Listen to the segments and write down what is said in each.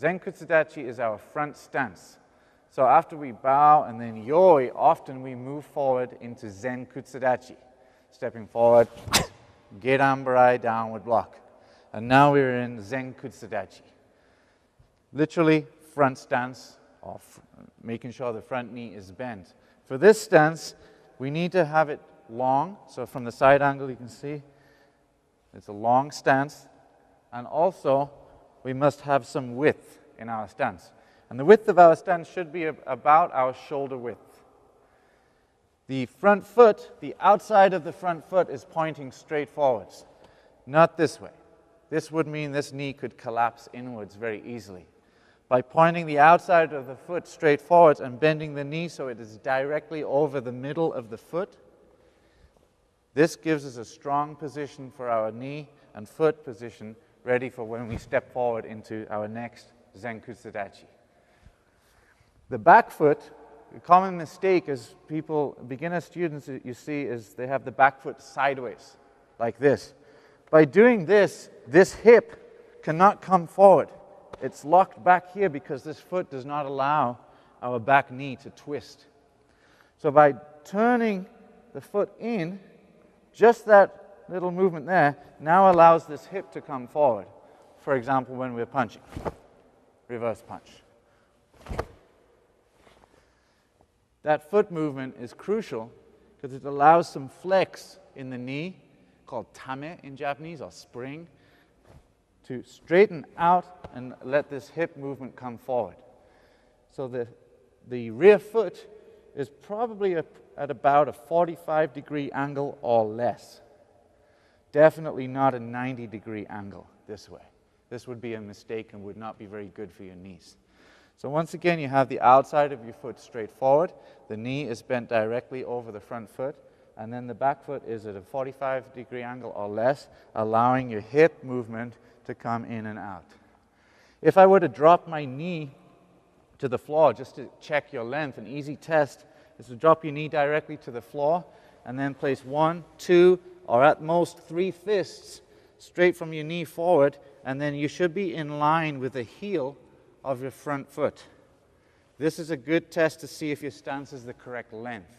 Zenkutsudachi is our front stance. So after we bow and then yoi, often we move forward into Zenkutsudachi. Stepping forward, Gedanbarai, downward block. And now we're in Zenkutsudachi. Literally front stance, or making sure the front knee is bent. For this stance, we need to have it long. So from the side angle you can see, it's a long stance. And also, we must have some width in our stance. And the width of our stance should be about our shoulder width. The front foot, the outside of the front foot is pointing straight forwards, not this way. This would mean this knee could collapse inwards very easily. By pointing the outside of the foot straight forwards and bending the knee so it is directly over the middle of the foot, this gives us a strong position for our knee and foot position, ready for when we step forward into our next Zenkutsudachi. The back foot, a common mistake is beginner students you see is they have the back foot sideways, like this. By doing this, this hip cannot come forward. It's locked back here because this foot does not allow our back knee to twist. So by turning the foot in, just that little movement there now allows this hip to come forward. For example, when we're punching. Reverse punch. That foot movement is crucial because it allows some flex in the knee, called tame in Japanese, or spring, to straighten out and let this hip movement come forward. So the rear foot is probably at about a 45-degree angle or less. Definitely not a 90-degree angle this way. This would be a mistake and would not be very good for your knees. So once again, you have the outside of your foot straight forward. The knee is bent directly over the front foot. And then the back foot is at a 45-degree angle or less, allowing your hip movement to come in and out. If I were to drop my knee to the floor just to check your length, an easy test is to drop your knee directly to the floor and then place 1, 2, or at most 3 fists straight from your knee forward, and then you should be in line with the heel of your front foot. This is a good test to see if your stance is the correct length.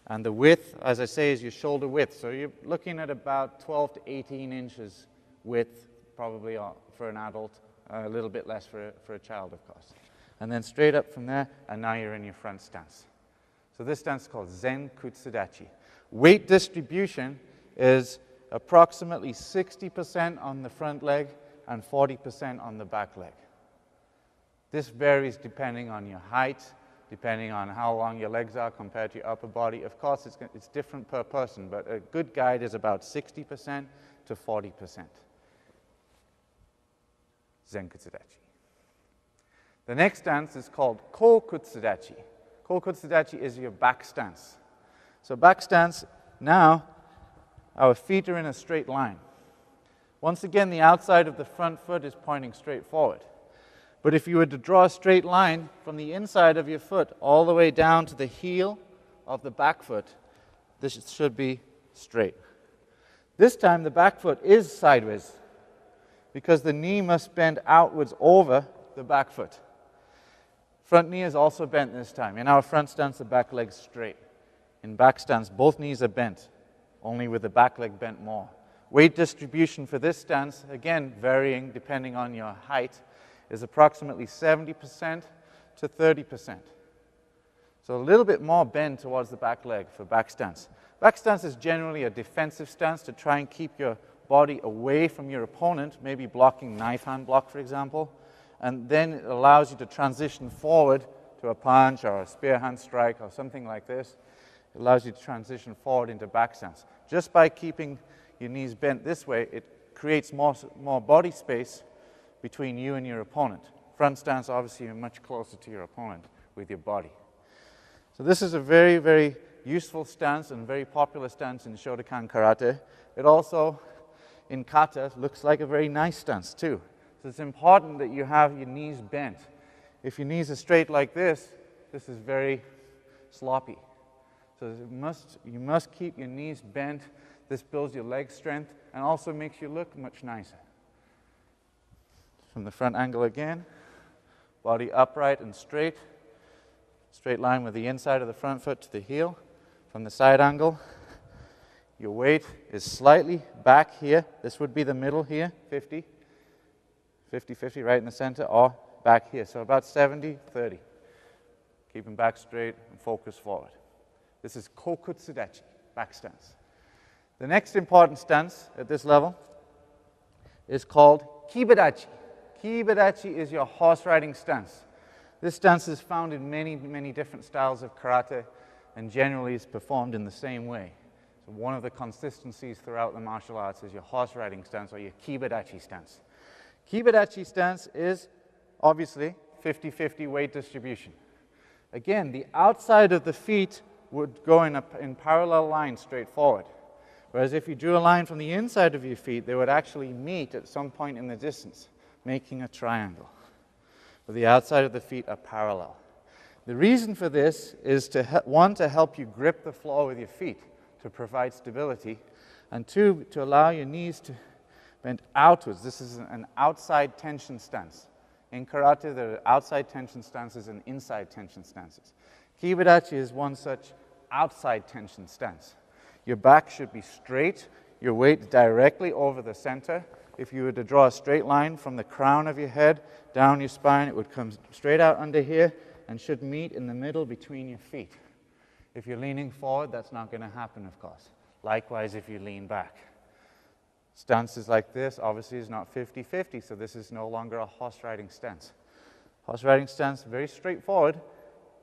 And the width, as I say, is your shoulder width. So you're looking at about 12 to 18 inches width, probably for an adult, a little bit less for a child, of course. And then straight up from there, and now you're in your front stance. So this stance is called Zenkutsudachi. Weight distribution is approximately 60% on the front leg and 40% on the back leg. This varies depending on your height, depending on how long your legs are compared to your upper body. Of course, it's different per person, but a good guide is about 60% to 40%. Zenkutsudachi. The next stance is called Kokutsudachi. Kokutsudachi is your back stance. So back stance, now our feet are in a straight line. Once again, the outside of the front foot is pointing straight forward. But if you were to draw a straight line from the inside of your foot all the way down to the heel of the back foot, this should be straight. This time the back foot is sideways because the knee must bend outwards over the back foot. Front knee is also bent this time. In our front stance, the back leg's straight. In back stance, both knees are bent, only with the back leg bent more. Weight distribution for this stance, again, varying depending on your height, is approximately 70% to 30%. So a little bit more bend towards the back leg for back stance. Back stance is generally a defensive stance to try and keep your body away from your opponent, maybe blocking knife hand block, for example, and then it allows you to transition forward to a punch or a spear hand strike or something like this. It allows you to transition forward into back stance. Just by keeping your knees bent this way, it creates more body space between you and your opponent. Front stance, obviously, you're much closer to your opponent with your body. So this is a very, very useful stance and very popular stance in Shotokan karate. It also, in kata, looks like a very nice stance too. So it's important that you have your knees bent. If your knees are straight like this is very sloppy. So you must keep your knees bent. This builds your leg strength and also makes you look much nicer. From the front angle again, body upright and straight. Straight line with the inside of the front foot to the heel. From the side angle, your weight is slightly back here. This would be the middle here, 50. 50-50 right in the center, or back here. So about 70-30. Keeping back straight and focus forward. This is Kokutsudachi, back stance. The next important stance at this level is called Kibadachi. Kibadachi is your horse riding stance. This stance is found in many, many different styles of karate and generally is performed in the same way. So one of the consistencies throughout the martial arts is your horse riding stance or your Kibadachi stance. Kibadachi stance is obviously 50-50 weight distribution. Again, the outside of the feet would go in parallel lines straight forward. Whereas if you drew a line from the inside of your feet, they would actually meet at some point in the distance, making a triangle. But the outside of the feet are parallel. The reason for this is to help you grip the floor with your feet, to provide stability, and two, to allow your knees to bend outwards. This is an outside tension stance. In karate, there are outside tension stances and inside tension stances. Kibadachi is one such outside tension stance. Your back should be straight, your weight directly over the center. If you were to draw a straight line from the crown of your head down your spine, it would come straight out under here and should meet in the middle between your feet. If you're leaning forward, that's not going to happen, of course. Likewise, if you lean back. Stances like this, obviously, is not 50-50, so this is no longer a horse riding stance. Horse riding stance, very straightforward,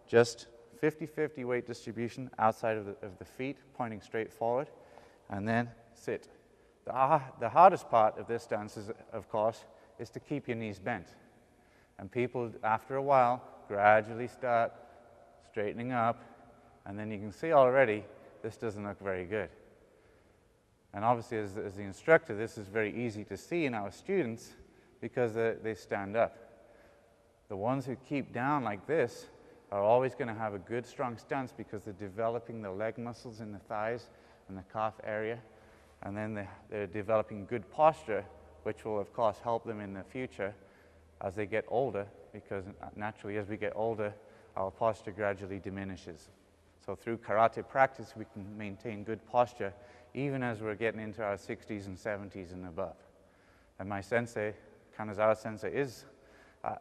just 50-50 weight distribution outside of the feet, pointing straight forward, and then sit. The hardest part of this stance, is, of course, is to keep your knees bent. And people, after a while, gradually start straightening up, and then you can see already, this doesn't look very good. And obviously, as the instructor, this is very easy to see in our students because they stand up. The ones who keep down like this are always going to have a good, strong stance because they're developing the leg muscles in the thighs and the calf area. And then they're developing good posture, which will, of course, help them in the future as they get older, because naturally, as we get older, our posture gradually diminishes. So through karate practice, we can maintain good posture even as we're getting into our 60s and 70s and above. And my sensei, Kanazawa sensei, is,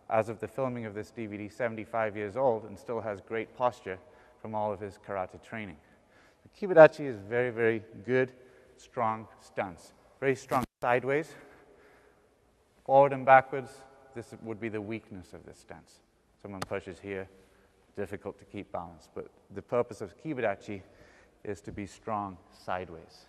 as of the filming of this DVD, 75 years old and still has great posture from all of his karate training. The Kibadachi is very, very good, strong stance. Very strong sideways. Forward and backwards, this would be the weakness of this stance. Someone pushes here, difficult to keep balance. But the purpose of Kibadachi is to be strong sideways.